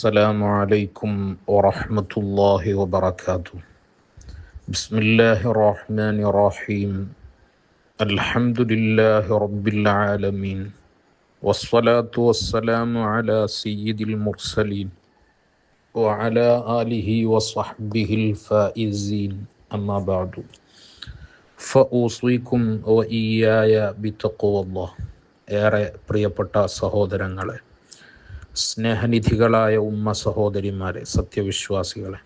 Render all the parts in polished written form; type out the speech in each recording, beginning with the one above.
السلام عليكم ورحمة الله وبركاته. بسم الله الرحمن الرحيم. الحمد لله رب العالمين، والصلاة والسلام على سيد المرسلين وعلى آله وصحبه الفائزين. أما بعد فأوصيكم وإياي بتقوى الله. ഏറെ പ്രിയപ്പെട്ട സഹോദരങ്ങളെ, സ്നേഹനിധികളായ ഉമ്മ സഹോദരിമാരെ, സത്യവിശ്വാസികളെ,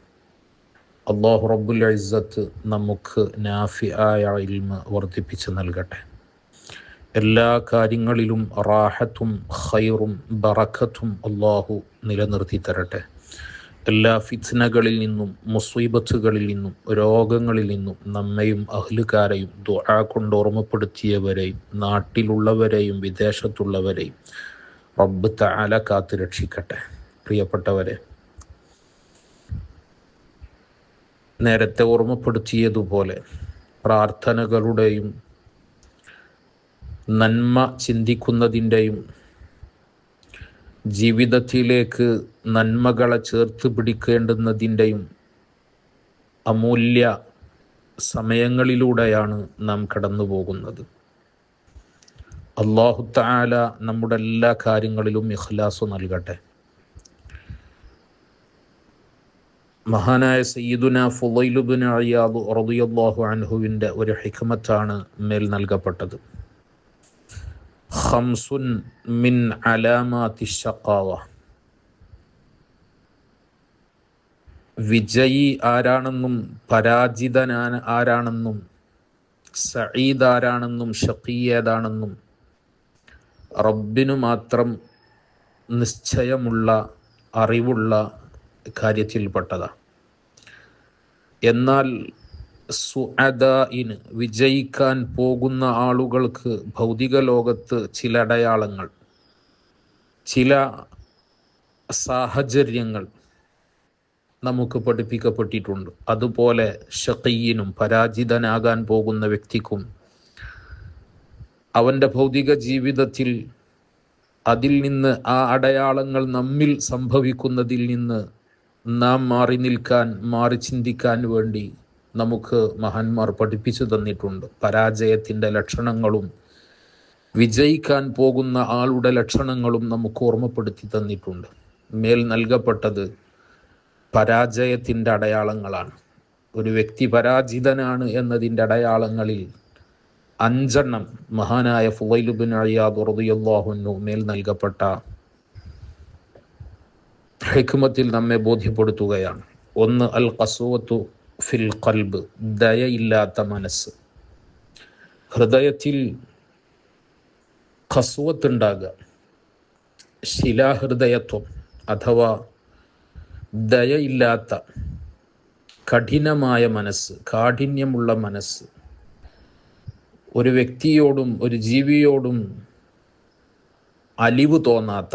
അല്ലാഹു റബ്ബുൽ ഇസ്സത്ത് നമുക്ക് നാഫിആയ ഇൽമ വർദ്ധിപ്പിച്ച് നൽകട്ടെ. എല്ലാ കാര്യങ്ങളിലും റാഹത്തും ഖൈറും ബറക്കത്തും അല്ലാഹു നിലനിർത്തി തരട്ടെ. എല്ലാ ഫിത്നകളിൽ നിന്നും മുസീബത്തുകളിൽ നിന്നും രോഗങ്ങളിൽ നിന്നും നമ്മയും അഹ്ലുകാരെയും ദുആ കൊണ്ട് ഓർമ്മപ്പെടുത്തിയവരെയും നാട്ടിലുള്ളവരെയും വിദേശത്തുള്ളവരെയും റബ്ബ് തആല കാത്ത് രക്ഷിക്കട്ടെ. പ്രിയപ്പെട്ടവരെ, നേരത്തെ ഓർമ്മപ്പെടുത്തിയതുപോലെ പ്രാർത്ഥനകളുടെയും നന്മ ചിന്തിക്കുന്നതിൻ്റെയും ജീവിതത്തിലേക്ക് നന്മകളെ ചേർത്ത് പിടിക്കേണ്ടുന്നതിൻ്റെയും അമൂല്യ സമയങ്ങളിലൂടെയാണ് നാം കടന്നു പോകുന്നത്. അല്ലാഹു തആല നമ്മുടെ എല്ലാ കാര്യങ്ങളിലും ഇഖ്ലാസ് നൽകട്ടെ. മഹാനായ സയ്യിദുന ഫുളൈൽ ഇബ്നു ഇയാദ് റളിയല്ലാഹു അൻഹുവിൻ്റെ ഒരു ഹിക്മത്താണ് മേൽ നൽകപ്പെട്ടത്. ഖംസുൻ മിൻ അലാമാതി ശഖാവ. വിജയി ആരാണെന്നും പരാജിതനാൻ ആരാണെന്നും സഈദ് ആരാണെന്നും ഷഖീയേതാണെന്നും റബ്ബിനു മാത്രം നിശ്ചയമുള്ള അറിവുള്ള കാര്യത്തിൽപ്പെട്ടതാ. എന്നാൽ സുഅദാഇന് വിജയിക്കാൻ പോകുന്ന ആളുകൾക്ക് ഭൗതിക ലോകത്ത് ചില അടയാളങ്ങൾ, ചില സാഹചര്യങ്ങൾ നമുക്ക് പഠിപ്പിക്കപ്പെട്ടിട്ടുണ്ട്. അതുപോലെ ഷഖീയിനും പരാജിതനാകാൻ പോകുന്ന വ്യക്തിക്കും അവൻ്റെ ഭൗതിക ജീവിതത്തിൽ അതിൽ നിന്ന് ആ അടയാളങ്ങൾ നമ്മിൽ സംഭവിക്കുന്നതിൽ നിന്ന് നാം മാറി നിൽക്കാൻ, മാറി ചിന്തിക്കാൻ വേണ്ടി നമുക്ക് മഹാന്മാർ പഠിപ്പിച്ചു തന്നിട്ടുണ്ട്. പരാജയത്തിൻ്റെ ലക്ഷണങ്ങളും വിജയിക്കാൻ പോകുന്ന ആളുടെ ലക്ഷണങ്ങളും നമുക്ക് ഓർമ്മപ്പെടുത്തി തന്നിട്ടുണ്ട്. മേൽ നൽകപ്പെട്ടത് പരാജയത്തിൻ്റെ അടയാളങ്ങളാണ്. ഒരു വ്യക്തി പരാജിതനാണ് എന്നതിൻ്റെ അടയാളങ്ങളിൽ 5 മഹാനായ ഫുളൈൽ ഇബ്നു ഇയാദ് റളിയല്ലാഹു അൻഹു മേൽ നൽകപ്പെട്ട ഹിക്മത്തിൽ നമ്മെ ബോധ്യപ്പെടുത്തുകയാണ്. 1, അൽ ഖസ്വത്തു ഫിൽ ഖൽബ്, ദയയില്ലാത്ത മനസ്സ്. ഹൃദയത്തിൽ ഖസ്വത്ത് ഉണ്ടാകുക, ശിലാഹൃദയത്വം അഥവാ ദയയില്ലാത്ത കഠിനമായ മനസ്സ്, കാഠിന്യമുള്ള മനസ്സ്. ഒരു വ്യക്തിയോടും ഒരു ജീവിയോടും അലിവ് തോന്നാത്ത,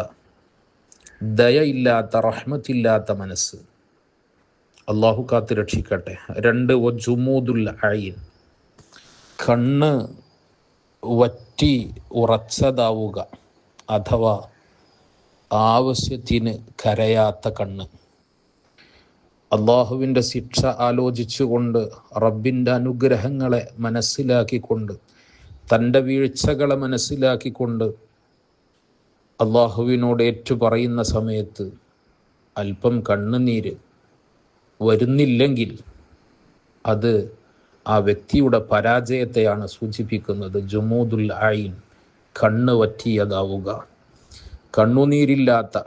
ദയയില്ലാത്ത, റഹ്മത്തില്ലാത്ത മനസ്സ്. അള്ളാഹു കാത്ത് രക്ഷിക്കട്ടെ. 2, വജുമൂദുൽ ഐൻ, കണ്ണ് വറ്റി ഉറച്ചതാവുക അഥവാ ആവശ്യത്തിന് കരയാത്ത കണ്ണ്. അള്ളാഹുവിൻ്റെ ശിക്ഷ ആലോചിച്ചുകൊണ്ട്, റബ്ബിൻ്റെ അനുഗ്രഹങ്ങളെ മനസ്സിലാക്കിക്കൊണ്ട്, തൻ്റെ വീഴ്ചകളെ മനസ്സിലാക്കിക്കൊണ്ട് അള്ളാഹുവിനോട് ഏറ്റു പറയുന്ന സമയത്ത് അല്പം കണ്ണുനീര് വരുന്നില്ലെങ്കിൽ അത് ആ വ്യക്തിയുടെ പരാജയത്തെയാണ് സൂചിപ്പിക്കുന്നത്. ജുമൂദുൽ ഐൻ, കണ്ണ് വറ്റിയതാവുക. കണ്ണുനീരില്ലാത്ത,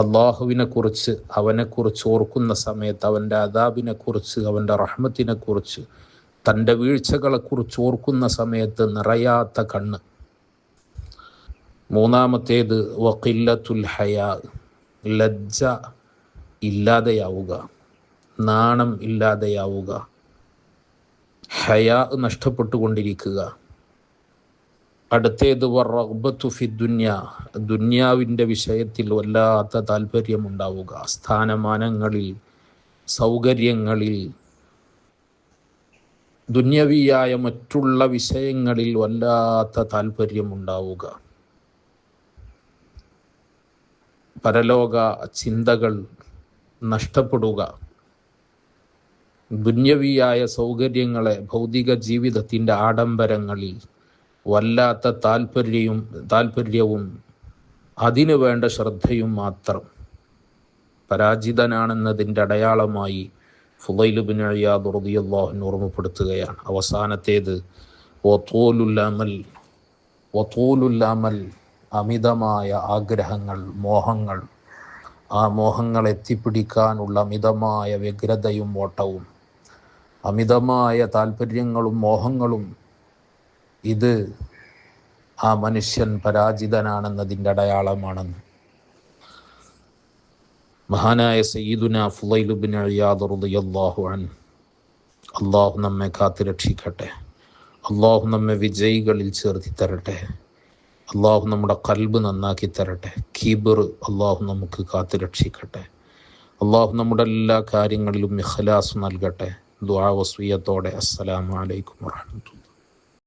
അള്ളാഹുവിനെക്കുറിച്ച് അവനെക്കുറിച്ച് ഓർക്കുന്ന സമയത്ത്, അവൻ്റെ അദാബിനെക്കുറിച്ച്, അവൻ്റെ റഹ്മത്തിനെക്കുറിച്ച്, തൻ്റെ വീഴ്ചകളെക്കുറിച്ച് ഓർക്കുന്ന സമയത്ത് നിറയാത്ത കണ്ണ്. 3, വഖില്ലത്തുൽ ഹയാ, ലജ്ജ ഇല്ലാതെയാവുക, നാണം ഇല്ലാതെയാവുക, ഹയാ നഷ്ടപ്പെട്ടുകൊണ്ടിരിക്കുക. അടുത്തേത് വറഗ്ബത്തു ഫി ദുനിയ, ദുന്യാവിൻ്റെ വിഷയത്തിൽ വല്ലാത്ത താല്പര്യമുണ്ടാവുക. സ്ഥാനമാനങ്ങളിൽ, സൗകര്യങ്ങളിൽ, ദുന്യവിയായ മറ്റുള്ള വിഷയങ്ങളിൽ വല്ലാത്ത താല്പര്യമുണ്ടാവുക. പരലോക ചിന്തകൾ നഷ്ടപ്പെടുക, ദുന്യവിയായ സൗകര്യങ്ങളെ, ഭൗതിക ജീവിതത്തിൻ്റെ ആഡംബരങ്ങളിൽ വല്ലാത്ത താല്പര്യവും അതിനു വേണ്ട ശ്രദ്ധയും മാത്രം പരാജിതനാണെന്നതിൻ്റെ അടയാളമായി ഫുളൈൽ ഇബ്നു ഇയാദ് റളിയല്ലാഹു അൻഹു ഓർമ്മപ്പെടുത്തുകയാണ്. അവസാനത്തേത് വതൂലുൽ അമൽ, അമിതമായ ആഗ്രഹങ്ങൾ, മോഹങ്ങൾ, ആ മോഹങ്ങൾ എത്തിപ്പിടിക്കാനുള്ള അമിതമായ വ്യഗ്രതയും ഓട്ടവും, അമിതമായ താല്പര്യങ്ങളും മോഹങ്ങളും, ഇത് ആ മനുഷ്യൻ പരാജിതനാണെന്നതിൻ്റെ അടയാളമാണെന്ന് മഹാനായ സയ്യിദുനാ ഫുളൈൽ ഇബ്നു ഇയാദ് റളിയല്ലാഹു അൻഹു അള്ളാഹു നമ്മെ കാത്തുരക്ഷിക്കട്ടെ. അള്ളാഹു നമ്മെ വിജയികളിൽ ചേർത്തി തരട്ടെ. അള്ളാഹു നമ്മുടെ ഖൽബ് നന്നാക്കി തരട്ടെ. കിബ്ർ അള്ളാഹു നമുക്ക് കാത്തുരക്ഷിക്കട്ടെ. അള്ളാഹു നമ്മുടെ എല്ലാ കാര്യങ്ങളിലും ഇഖ്ലാസ് നൽകട്ടെ. ദുആ വസിയ്യത്തോടെ അസ്സലാമു അലൈക്കും വറഹ്മത്തുള്ളാഹി.